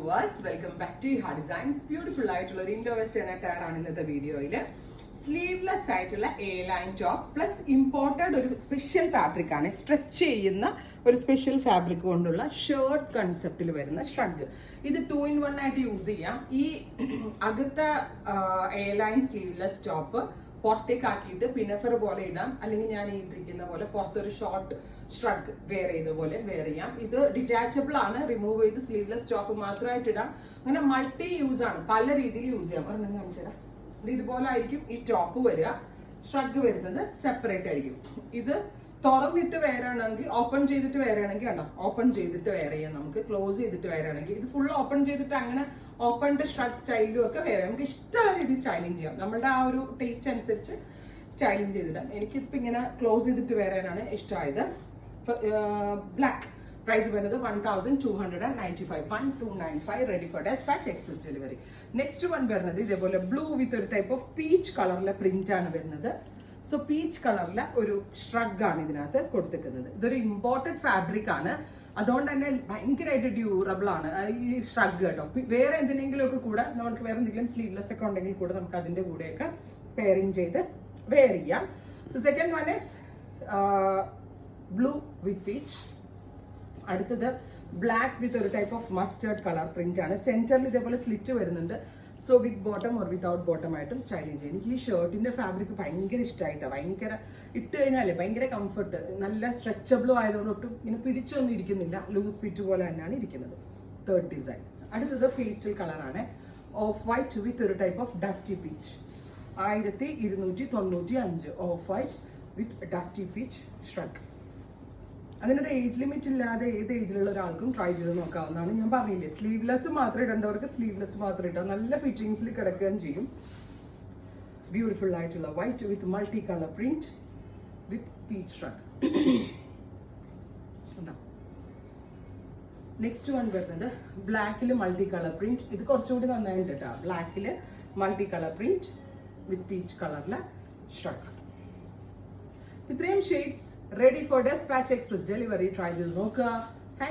viewers, welcome back to Iha Designs. Beautiful ആയിട്ടുള്ള ഒരു Indo western attire ആണ് ഇന്നത്തെ വീഡിയോയിൽ. സ്ലീവ്ലെസ് ആയിട്ടുള്ള A line top plus imported ഒരു സ്പെഷ്യൽ ഫാബ്രിക് ആണ്, സ്ട്രെച്ച് ചെയ്യുന്ന ഒരു സ്പെഷ്യൽ ഫാബ്രിക് കൊണ്ടുള്ള ഷർട്ട് കൺസെപ്റ്റിൽ വരുന്ന ഷ്രഗ്. ഇത് 2-in-1 ആയിട്ട് യൂസ് ചെയ്യാം. ഈ അകത്തെ എ ലൈൻ സ്ലീവ്ലെസ് ടോപ്പ് പുറത്തേക്ക് ആക്കിയിട്ട് പിനഫർ പോലെ ഇടാം, അല്ലെങ്കിൽ ഞാൻ ഈ ഇട്ടിരിക്കുന്ന പോലെ പുറത്തൊരു ഷോർട്ട് ഷ്രഗ് വെയർ ചെയ്ത പോലെ വെയർ ചെയ്യാം. ഇത് ഡിറ്റാച്ചബിൾ ആണ്, റിമൂവ് ചെയ്ത് സ്ലീവ്ലെസ് ടോപ്പ് മാത്രമായിട്ട് ഇടാം. അങ്ങനെ മൾട്ടി യൂസ് ആണ്, പല രീതിയിൽ യൂസ് ചെയ്യാം. ഒരെണ്ണം കാണിച്ചു തരാം. ഇത് ഇതുപോലെ ആയിരിക്കും ഈ ടോപ്പ് വരിക, ഷ്രഗ് വരുന്നത് സെപ്പറേറ്റ് ആയിരിക്കും. ഇത് തുറന്നിട്ട് വേറാണെങ്കിൽ, ഓപ്പൺ ചെയ്തിട്ട് വേറാണെങ്കിൽ കണ്ടോ, ഓപ്പൺ ചെയ്തിട്ട് വെയർ ചെയ്യാം നമുക്ക്. ക്ലോസ് ചെയ്തിട്ട് വേറാണെങ്കിൽ, ഇത് ഫുൾ ഓപ്പൺ ചെയ്തിട്ട് അങ്ങനെ ഓപ്പൺഡ് ഷ്രഗ് സ്റ്റൈലും ഒക്കെ വേറെ നമുക്ക് ഇഷ്ടമുള്ള രീതിയിൽ സ്റ്റൈലിംഗ് ചെയ്യാം. നമ്മുടെ ആ ഒരു ടേസ്റ്റ് അനുസരിച്ച് സ്റ്റൈലിംഗ് ചെയ്തിടാം. എനിക്കിപ്പോൾ ഇങ്ങനെ ക്ലോസ് ചെയ്തിട്ട് വേറാനാണ് ഇഷ്ടമായത്. ബ്ലാക്ക് പ്രൈസ് വരുന്നത് 1295, 1295, ready for despatch, express delivery. Next one വരുന്നത് ഇതേപോലെ ബ്ലൂ വിത്ത് ഒരു ടൈപ്പ് ഓഫ് പീച്ച് കളറിലെ പ്രിന്റ് ആണ് വരുന്നത്. സോ പീച്ച് കളറിലെ ഒരു ഷ്രഗ് ആണ് ഇതിനകത്ത് കൊടുത്തിരിക്കുന്നത്. ഇതൊരു ഇമ്പോർട്ടഡ് ഫാബ്രിക് ആണ്, അതുകൊണ്ട് തന്നെ ഭയങ്കരമായിട്ട് ഡ്യൂറബിൾ ആണ് ഈ ഷ്രഗ് കേട്ടോ. വേറെ എന്തിനെങ്കിലും ഒക്കെ കൂടെ നമുക്ക് വേറെ എന്തെങ്കിലും സ്ലീവ്ലെസ് ഒക്കെ ഉണ്ടെങ്കിൽ കൂടെ നമുക്ക് അതിന്റെ കൂടെയൊക്കെ പെയറിങ് ചെയ്ത് വെയർ ചെയ്യാം. So second one is blue with peach. അടുത്തത് ബ്ലാക്ക് വിത്ത് ഒരു type of mustard colour print ആണ്. സെന്ററിൽ ഇതേപോലെ സ്ലിറ്റ് വരുന്നുണ്ട്. So with bottom or without bottom ആയിട്ടും സ്റ്റൈലിംഗ് ചെയ്യും. എനിക്ക് ഈ ഷർട്ടിന്റെ ഫാബ്രിക് ഭയങ്കര ഇഷ്ടമായിട്ടാണ്. ഭയങ്കര ഇട്ട് കഴിഞ്ഞാലേ ഭയങ്കര കംഫർട്ട്, നല്ല സ്ട്രെച്ചബിളും ആയതുകൊണ്ട് ഒട്ടും ഇങ്ങനെ പിടിച്ചൊന്നും ഇരിക്കുന്നില്ല, ലൂസ് ഫിറ്റ് പോലെ തന്നെയാണ് ഇരിക്കുന്നത്. Third design. അടുത്തത് പേസ്റ്റൽ കളറാണ്, ഓഫ് വൈറ്റ് വിത്ത് ഒരു type of dusty peach. 1295 of white with dusty peach shrug. അതിനൊരു ഏജ് ലിമിറ്റ് ഇല്ലാതെ ഏത് ഏജിലുള്ള ഒരാൾക്കും ട്രൈ ചെയ്ത് നോക്കാവുന്നതാണ്. ഞാൻ പറഞ്ഞില്ലേ, സ്ലീവ്ലെസ് മാത്രം ഇടേണ്ടവർക്ക് സ്ലീവ്ലെസ് മാത്രം ഇട്ടാൽ നല്ല ഫിറ്റിങ്സിൽ കിടക്കുകയും ചെയ്യും. ബ്യൂട്ടിഫുൾ ആയിട്ടുള്ള white with multi colour print with peach shrug. Next one വരുന്നത് ബ്ലാക്കിൽ മൾട്ടി കളർ പ്രിന്റ്. ഇത് കുറച്ചുകൂടി നന്നായിട്ട് കേട്ടോ. ബ്ലാക്കിൽ multi colour print with peach കളറിലെ ഷ്രഗ്. ഇത്രയും shades ready for despatch, express delivery. Try ചെയ്ത് നോക്കുക.